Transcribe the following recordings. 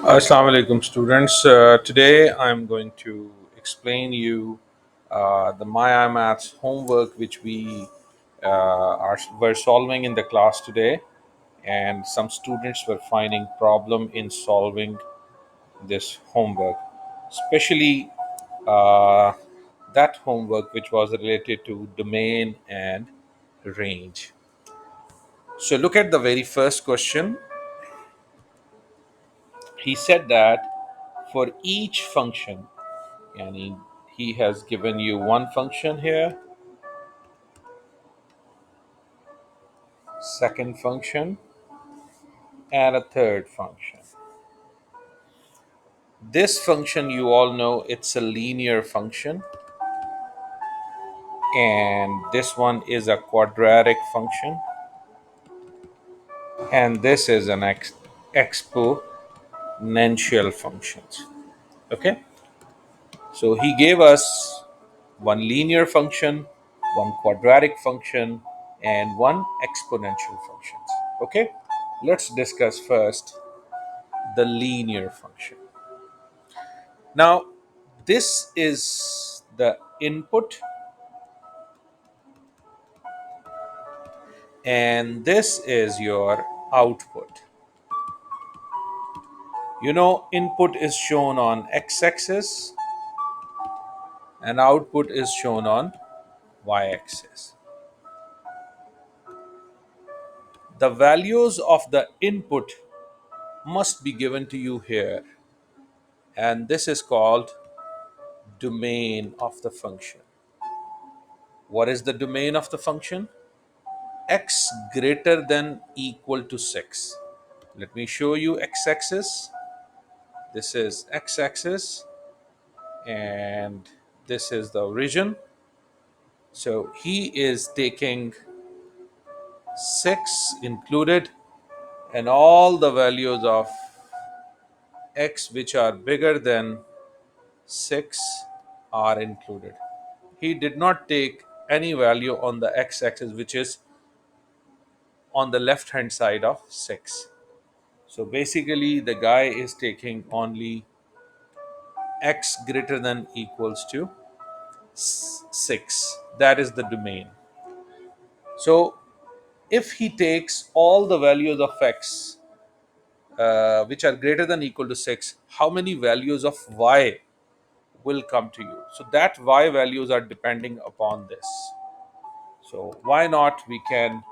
Assalamu alaikum students. Today I'm going to explain you the Myimaths homework which we were solving in the class today, and some students were finding problem in solving this homework, especially uh, that homework which was related to domain and range. So look at the very first question. He said that for each function, and he has given you one function here, second function, and a third function. This function, you all know, it's a linear function, and this one is a quadratic function, and this is an exponential function. Okay, so he gave us one linear function, one quadratic function, and one exponential function. Okay, let's discuss first the linear function. Now, this is the input, and this is your output. You know, input is shown on x axis, and output is shown on y axis. The values of the input must be given to you here, and this is called domain of the function. What is the domain of the function? X greater than equal to 6. Let me show you x-axis. This is x-axis, and this is the origin. So he is taking 6 included, and all the values of x which are bigger than 6 are included. He did not take any value on the x-axis which is on the left hand side of 6. So basically the guy is taking only x greater than equals to 6. That is the domain. So if he takes all the values of x which are greater than equal to 6, how many values of y will come to you? So that y values are depending upon this. So why not we can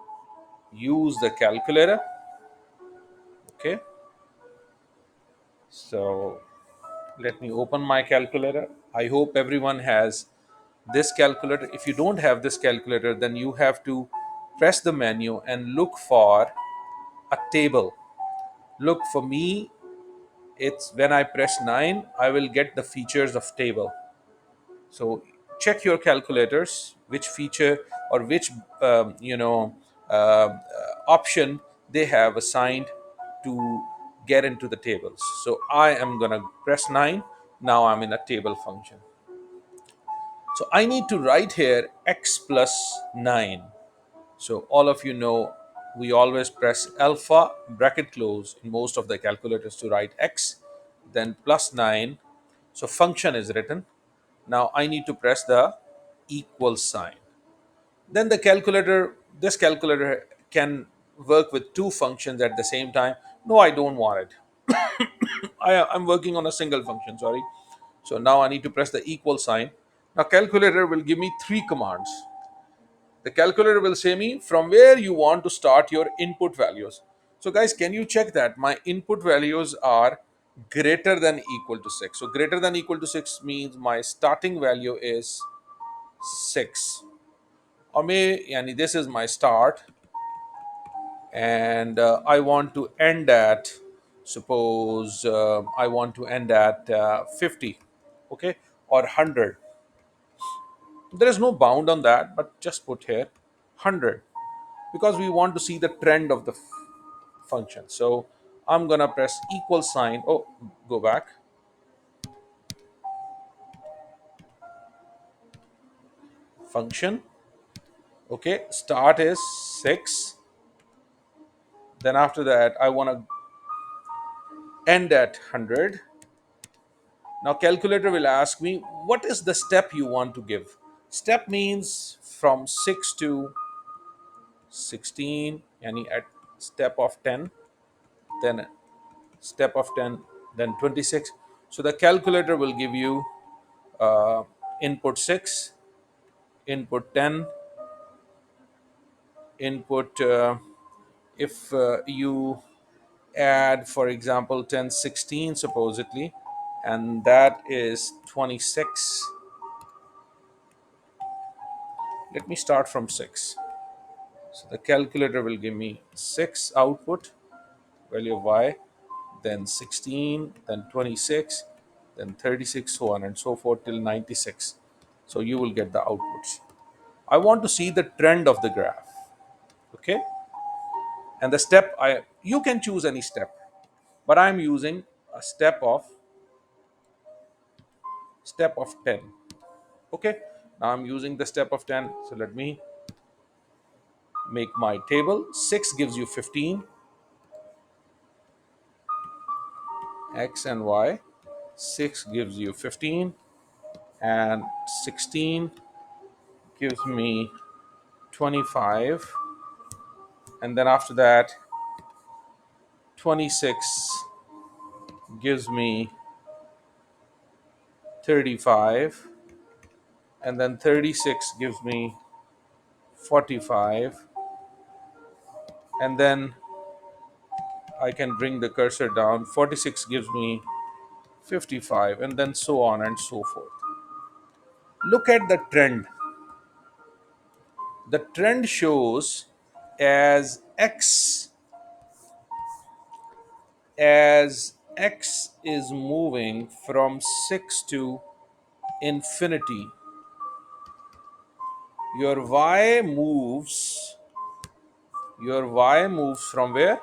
use the calculator. Okay, so let me open my calculator. I hope everyone has this calculator. If you don't have this calculator, then you have to press the menu and look for a table. Look, for me, it's when I press 9 I will get the features of table. So check your calculators which feature or which option they have assigned to get into the tables. So I am gonna press 9. Now I'm in a table function. So I need to write here x plus 9. So all of you know we always press alpha bracket close in most of the calculators to write x, then plus 9. So function is written. Now I need to press the equal sign. Then this calculator can work with two functions at the same time. No, I don't want it. I'm working on a single function, sorry. So now I need to press the equal sign. Now calculator will give me three commands. The calculator will say me from where you want to start your input values. So guys, can you check that my input values are greater than equal to 6? So greater than equal to 6 means my starting value is 6, or may yani this is my start, and I want to end at, suppose I want to end at 50, okay, or 100. There is no bound on that, but just put here 100, because we want to see the trend of the function. So I'm gonna press equal sign. Oh, go back. Function. Okay, start is 6. Then after that, I want to end at 100. Now calculator will ask me what is the step you want to give. Step means from 6 to 16, yani at step of 10, then step of 10, then 26. So the calculator will give you uh, input 6, input 10, input if you add, for example, 10 16 supposedly, and that is 26. Let me start from 6. So the calculator will give me 6 output, value of y, then 16, then 26, then 36, so on and so forth till 96. So you will get the outputs. I want to see the trend of the graph. Okay, and the step, I you can choose any step, but I'm using a step of 10. Okay, now I'm using the step of 10. So let me make my table. 6 gives you 15, x and y. 6 gives you 15, and 16 gives me 25, and then after that 26 gives me 35, and then 36 gives me 45, and then I can bring the cursor down. 46 gives me 55, and then so on and so forth. Look at the trend. The trend shows as x is moving from 6 to infinity, your y moves from where?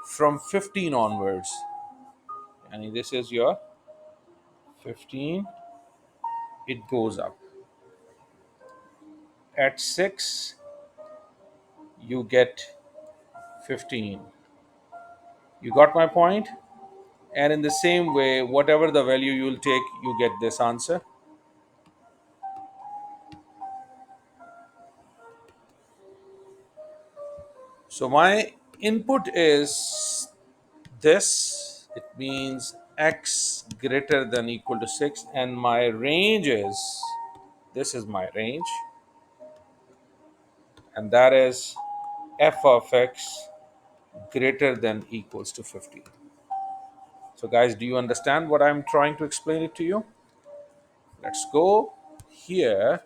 From 15 onwards. And this is your 15. It goes up. At 6 you get 15. You got my point? And in the same way, whatever the value you will take, you get this answer. So my input is this. It means x greater than equal to 6, and my range is, this is my range, and that is f of x greater than equals to 50. So guys, do you understand what I'm trying to explain it to you? Let's go here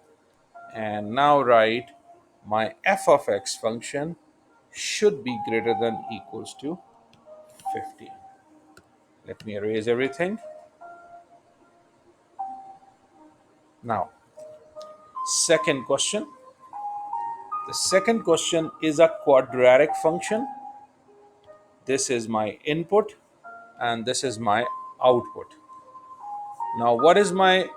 and now write my f of x function should be greater than equals to 50. Let me erase everything. Now, second question. The second question is a quadratic function. This is my input and this is my output. Now, what is my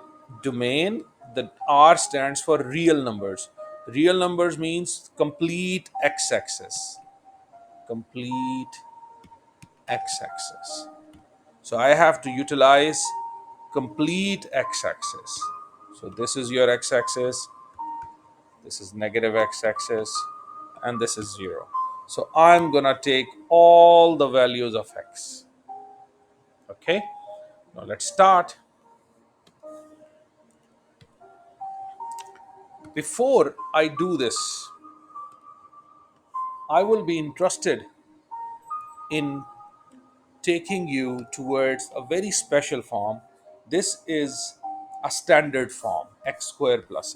domain? The R stands for real numbers. Real numbers means complete x-axis. Complete x-axis. So I have to utilize complete x-axis. So this is your x-axis, this is negative x-axis, and this is 0. So I'm gonna take all the values of x. Okay, now let's start. Before I do this, I will be interested in taking you towards a very special form. This is a standard form, x squared plus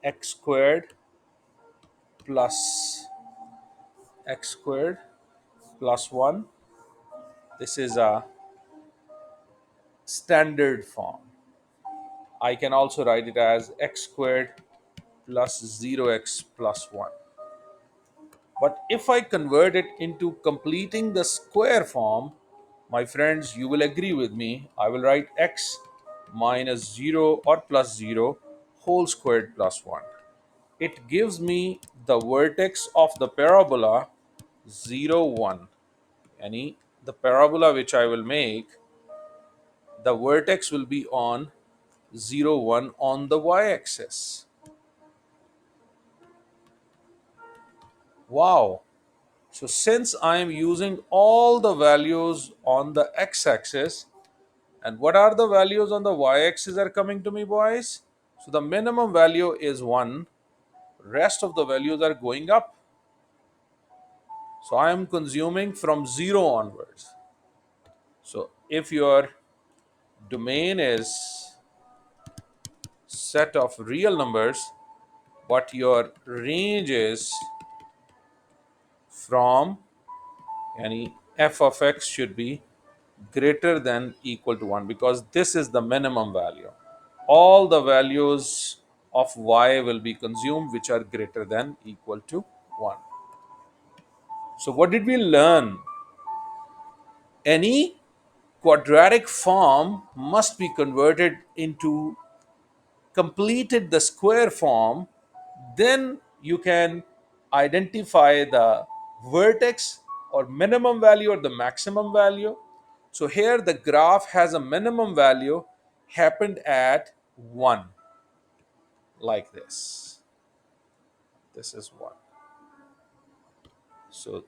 x squared plus x squared plus 1. This is a standard form. I can also write it as x squared plus 0x plus 1. But if I convert it into completing the square form, my friends, you will agree with me. I will write x minus 0 or plus 0 whole squared plus 1. It gives me the vertex of the parabola 0, 1. Any the parabola which I will make, the vertex will be on 0, 1 on the y-axis. Wow. So since I am using all the values on the x-axis, and what are the values on the y-axis are coming to me, boys? So the minimum value is 1, rest of the values are going up. So I am consuming from 0 onwards. So if your domain is set of real numbers, but your range is from any f of x should be greater than equal to 1, because this is the minimum value. All the values of y will be consumed which are greater than equal to 1. So what did we learn? Any quadratic form must be converted into completed the square form, then you can identify the vertex or minimum value or the maximum value. So here the graph has a minimum value happened at 1, like this. This is 1. So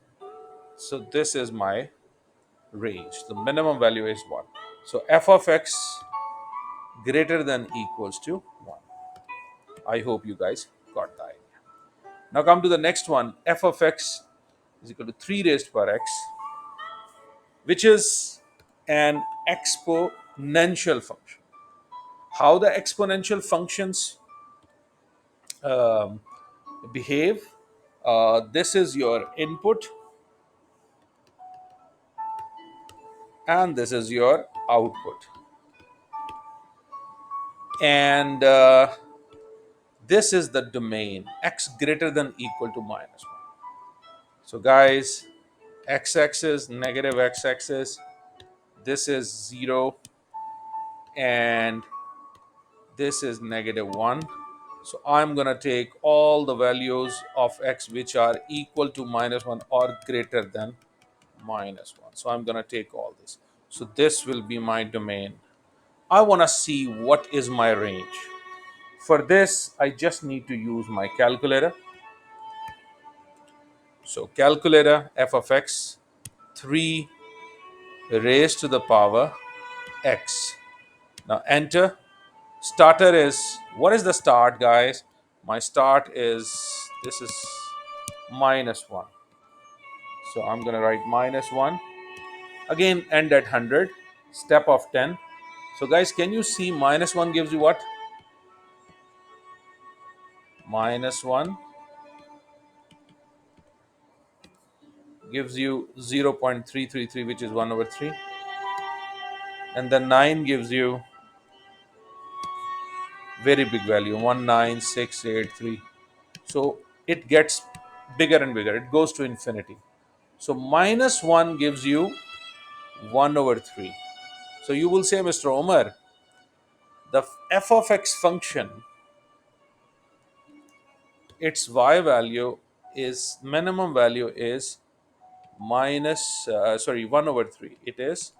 this is my range. The minimum value is 1. So f of x greater than equals to 1. I hope you guys got that. Now come to the next one. F of x is equal to 3 raised to power x, which is an exponential function. How the exponential functions um, behave? This is your input, and this is your output. And this is the domain, x greater than equal to minus 1. So, guys, x axis, negative x axis, this is 0, and this is negative 1. So I'm going to take all the values of x which are equal to minus 1 or greater than minus 1. So I'm going to take all this. So this will be my domain. I want to see what is my range. For this, I just need to use my calculator. So calculator, f of x, 3 raised to the power x. Now enter. Starter is, what is the start, guys? My start is, this is minus 1. So I'm going to write minus 1. Again, end at 100. Step of 10. So, guys, can you see minus 1 gives you what? Minus 1 gives you 0.333, which is 1 over 3. And then 9 gives you very big value, 19683. So it gets bigger and bigger. It goes to infinity. So minus 1 gives you 1 over 3. So you will say, Mr. Omar, the f of x function, its y value is, minimum value is minus, 1 over 3. It is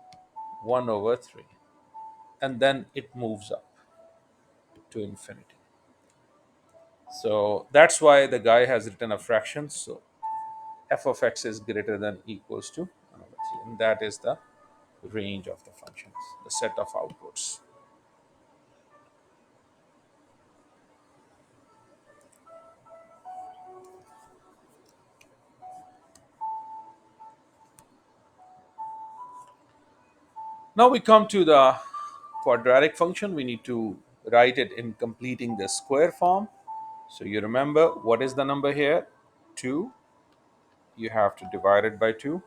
1 over 3. And then it moves up to infinity. So that's why the guy has written a fraction. So f of x is greater than equals to 1 over 3. And that is the range of the functions, the set of outputs. Now we come to the quadratic function. We need to write it in completing the square form. So you remember what is the number here? 2. You have to divide it by 2.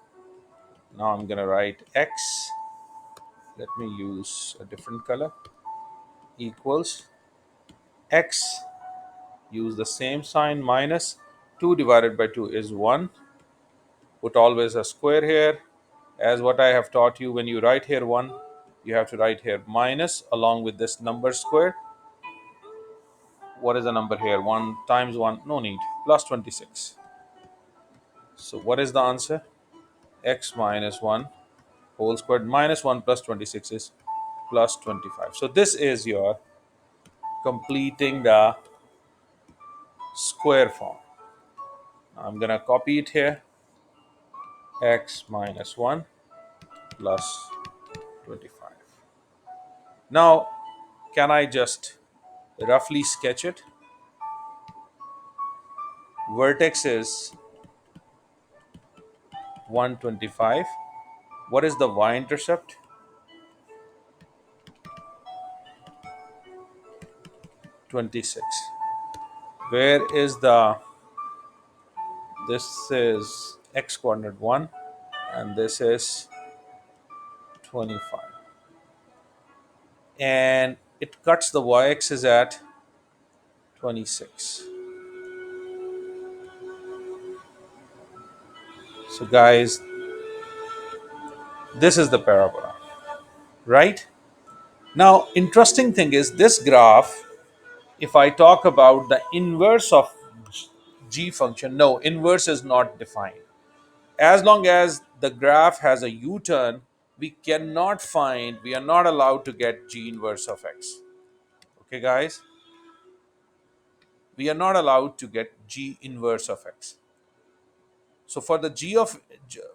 Now I'm going to write x. Let me use a different color. Equals x. Use the same sign, minus 2 divided by 2 is 1. Put always a square here. As what I have taught you, when you write here 1, you have to write here minus along with this number square. What is the number here? 1 times 1, no need, plus 26. So what is the answer? X minus 1 whole squared minus 1 plus 26 is plus 25. So this is your completing the square form. I'm gonna copy it here. X minus 1 plus 25. Now, can I just roughly sketch it? Vertex is 125. What is the y-intercept? 26. Where is the, this is x coordinate 1 and this is 25. And it cuts the y-axis at 26. So guys, this is the parabola, right? Now, interesting thing is this graph, if I talk about the inverse of g function, no, inverse is not defined. As long as the graph has a u-turn, we cannot find, we are not allowed to get g inverse of x. Okay, guys? We are not allowed to get g inverse of x. So for the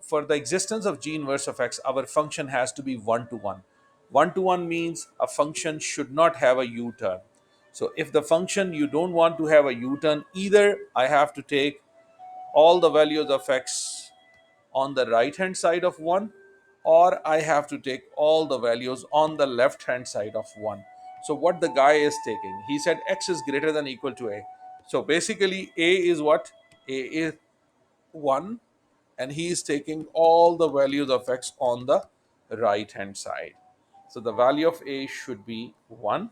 for the existence of g inverse of x, our function has to be 1 to 1. 1 to 1 means a function should not have a u-turn. So if the function you don't want to have a u-turn, either I have to take all the values of x on the right hand side of 1, or I have to take all the values on the left hand side of 1. So what the guy is taking, he said x is greater than or equal to a. So basically a is what? A is 1, and he is taking all the values of x on the right hand side. So the value of a should be 1,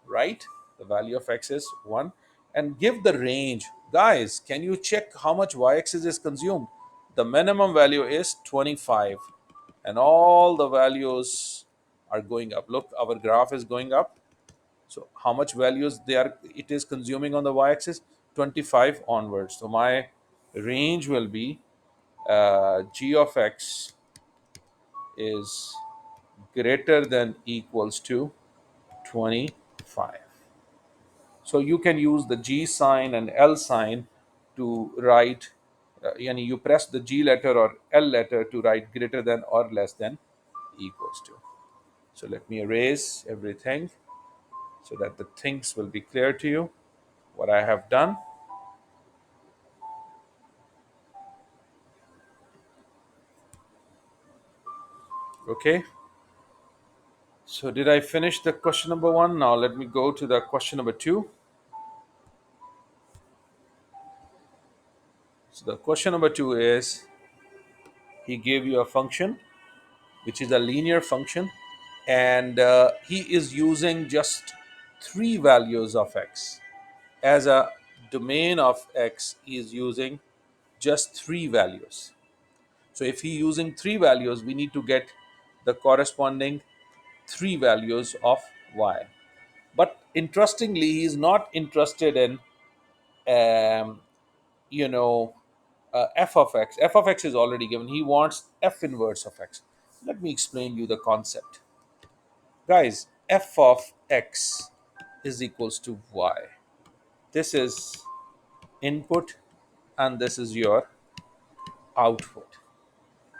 right? The value of x is 1. And give the range. Guys, can you check how much y-axis is consumed? The minimum value is 25, and all the values are going up. Look, our graph is going up. So how much values it is consuming on the y-axis? 25 onwards. So my range will be g of x is greater than equals to 25. So you can use the G sign and L sign to write, yani you press the G letter or L letter to write greater than or less than equals to. So let me erase everything so that the things will be clear to you what I have done. Okay. So did I finish the question number 1? Now let me go to the question number 2. So the question number 2 is, he gave you a function which is a linear function, and he is using just 3 values of x. As a domain of x, he is using just 3 values. So if he using 3 values, we need to get the corresponding 3 values of y. But interestingly, he is not interested in um, you know f of x. F of x is already given. He wants f inverse of x. Let me explain you the concept. Guys, f of x is equals to y. This is input and this is your output.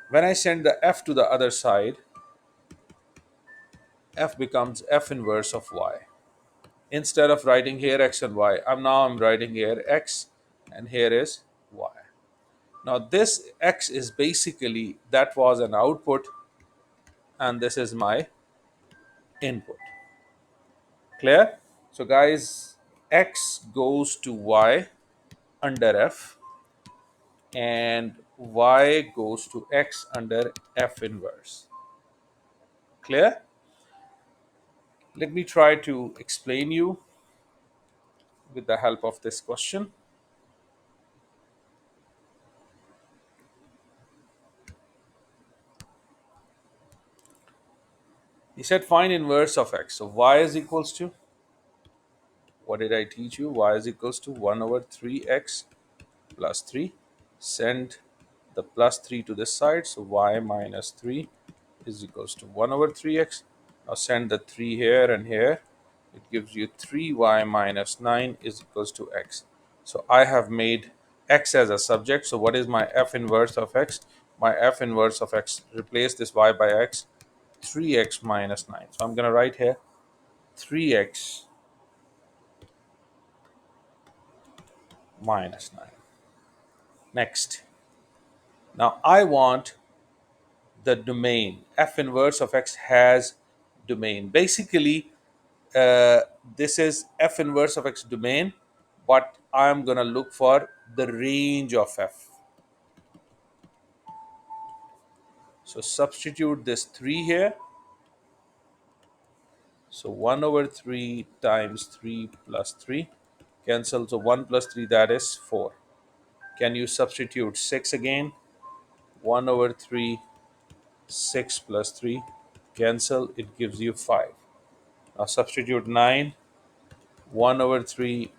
When I send the f to the other side, f becomes f inverse of y. Instead of writing here x and y, I'm writing here x and here is y. Now this x is basically, that was an output, and this is my input. Clear? So guys, x goes to y under f, and y goes to x under f inverse. Clear? Let me try to explain you with the help of this question. He said find inverse of x. So y is equals to, what did I teach you? Y is equals to 1 over 3x plus 3. Send the plus 3 to this side, so y minus 3 is equals to 1 over 3x. Now send the 3 here and here. It gives you 3y minus 9 is equals to x. So I have made x as a subject. So what is my f inverse of x? My f inverse of x, replace this y by x, 3x minus 9. So I'm going to write here 3x minus 9. Next. Now I want the domain. F inverse of x has domain. Basically, uh, this is f inverse of x domain, but I'm going to look for the range of f. So substitute this 3 here. So 1 over 3 times 3 plus 3 cancel. So 1 plus 3, that is 4. Can you substitute 6 again? 1 over 3, 6 plus 3 cancel. It gives you 5. Now substitute 9. 1 over 3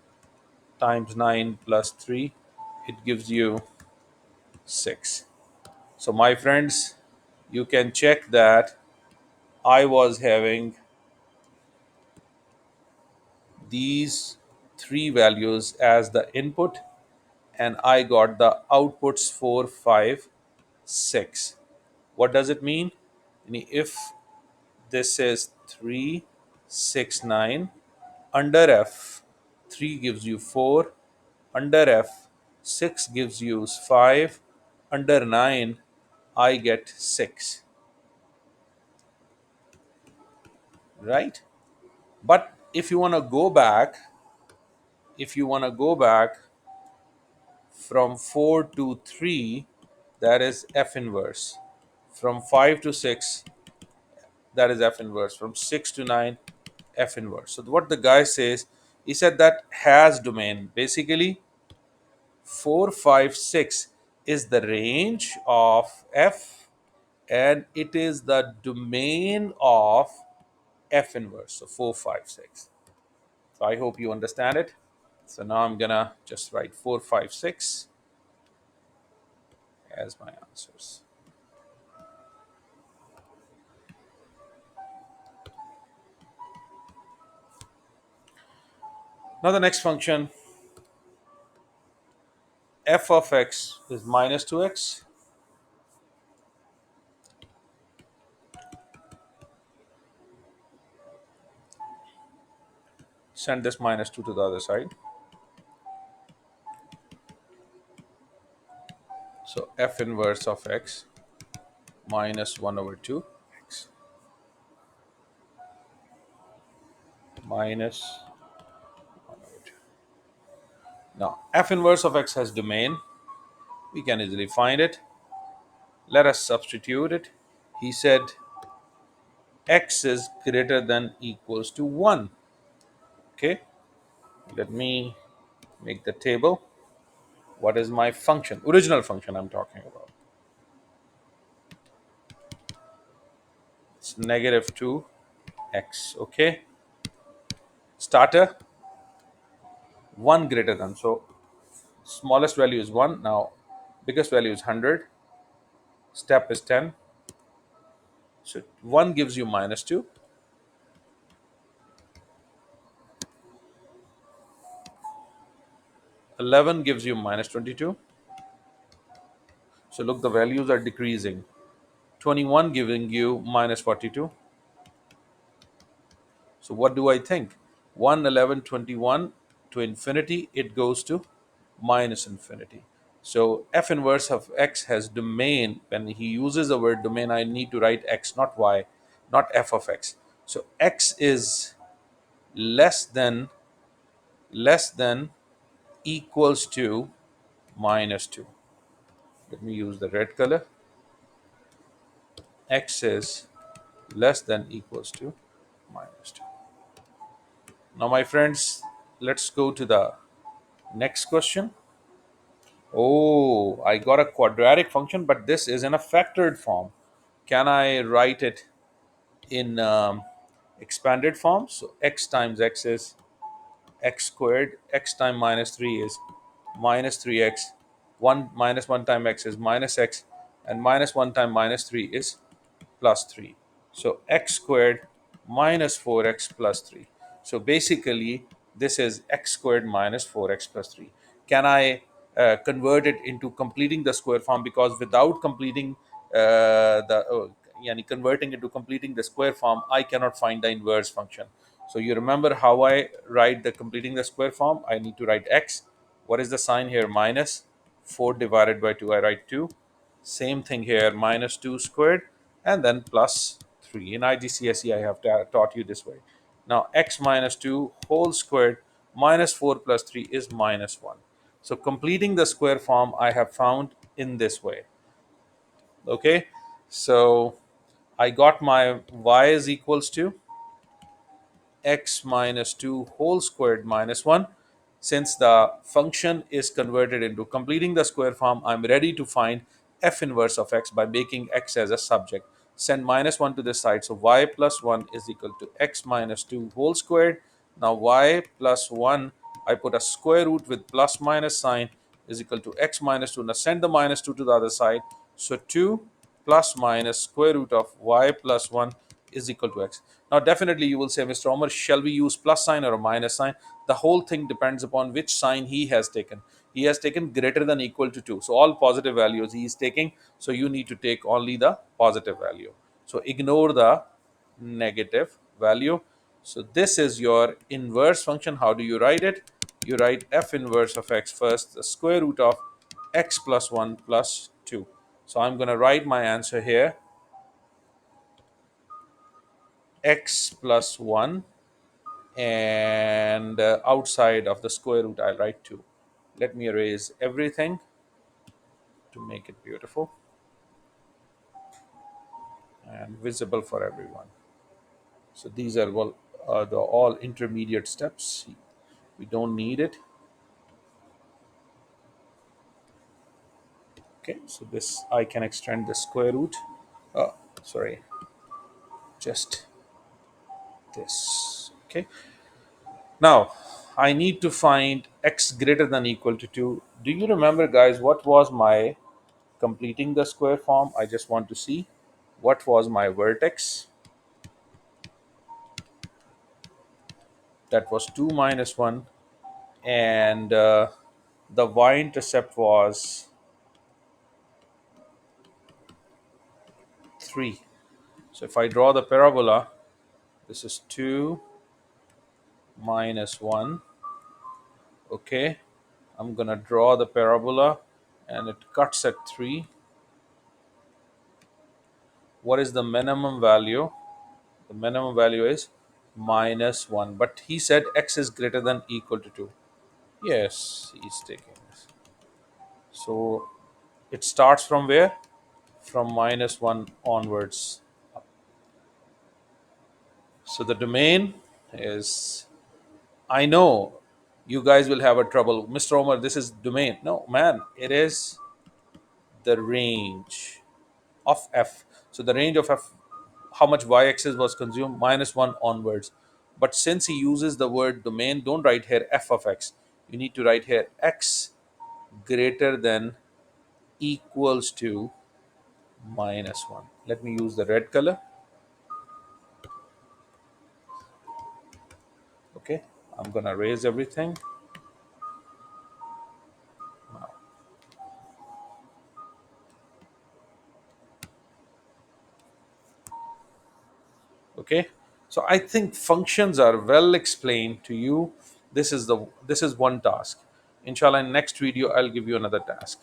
times 9 plus 3, it gives you 6. So my friends, you can check that I was having these three values as the input, and I got the outputs 4, 5, 6. What does it mean? If this is 3, 6, 9, under f, 3 gives you 4, under f, 6 gives you 5, under 9, I get 6, right? But if you want to go back, if you want to go back from 4 to 3, that is f inverse. From 5 to 6, that is f inverse. From 6 to 9, f inverse. So what the guy says, he said that has domain. Basically, 4, 5, 6 is the range of f, and it is the domain of f inverse. So 4, 5, 6. So I hope you understand it. So now I'm gonna just write 4, 5, 6 as my answers. Now the next function, f of x is minus 2x. Send this minus 2 to the other side. So f inverse of x minus 1 over 2 x minus 1 over 2. Now f inverse of x has domain. We can easily find it. Let us substitute it. He said x is greater than equals to 1. Okay, let me make the table. What is my function? Original function I'm talking about. It's negative 2x. Okay, starter 1 greater than. So smallest value is 1. Now biggest value is 100. Step is 10. So 1 gives you minus 2. 11 gives you minus 22. So look, the values are decreasing. 21 giving you minus 42. So what do I think? 1, 11, 21 to infinity, it goes to minus infinity. So f inverse of x has domain. When he uses the word domain, I need to write x, not y, not f of x. So x is less than equals to minus 2. Let me use the red color. X is less than equals to minus 2. Now, my friends, let's go to the next question. Oh, I got a quadratic function, but this is in a factored form. Can I write it in expanded form? So x times x is x squared, x times minus 3 is minus 3x, 1 minus 1 times x is minus x, and minus 1 times minus 3 is plus 3. So x squared minus 4x plus 3. So basically, this is x squared minus 4x plus 3. Can I convert it into completing the square form? Because without completing yani converting into completing the square form, I cannot find the inverse function. So you remember how I write the completing the square form? I need to write x. What is the sign here? Minus 4 divided by 2. I write 2. Same thing here, minus 2 squared, and then plus 3. In IGCSE, I have taught you this way. Now, x minus 2 whole squared minus 4 plus 3 is minus 1. So, completing the square form, I have found in this way. Okay, so I got my y is equals to x minus 2 whole squared minus 1. Since the function is converted into completing the square form, I'm ready to find f inverse of x by making x as a subject. Send minus 1 to this side. So y plus 1 is equal to x minus 2 whole squared. Now y plus 1, I put a square root with plus minus sign is equal to x minus 2. Now send the minus 2 to the other side. So 2 plus minus square root of y plus 1 is equal to x. Now, definitely you will say, Mr. Omar, shall we use plus sign or a minus sign? The whole thing depends upon which sign he has taken. He has taken greater than equal to 2. So, all positive values he is taking. So, you need to take only the positive value. So, ignore the negative value. So, this is your inverse function. How do you write it? You write f inverse of x first, the square root of x plus 1 plus 2. So, I'm going to write my answer here, x plus 1, and outside of the square root I'll write 2. Let me erase everything to make it beautiful and visible for everyone. So these are the all intermediate steps. We don't need it. Okay, so this I can extend the square root. Oh, sorry, just this. Okay, now I need to find x greater than equal to 2. Do you remember, guys, what was my completing the square form? I just want to see what was my vertex. That was 2 minus 1, and the y-intercept was 3. So if I draw the parabola, this is 2 minus 1. Okay, I'm gonna draw the parabola and it cuts at 3. What is the minimum value? The minimum value is minus 1, but he said x is greater than equal to 2. Yes, he's taking this. So it starts from where? From minus 1 onwards. So the domain is, I know you guys will have a trouble. Mr. Omar, this is domain. No, man, it is the range of f. So the range of f, how much y-axis was consumed, minus 1 onwards. But since he uses the word domain, don't write here f of x. You need to write here x greater than equals to minus 1. Let me use the red color. Okay, I'm gonna erase everything. Okay, so I think functions are well explained to you. This is one task. Inshallah, in next video I'll give you another task.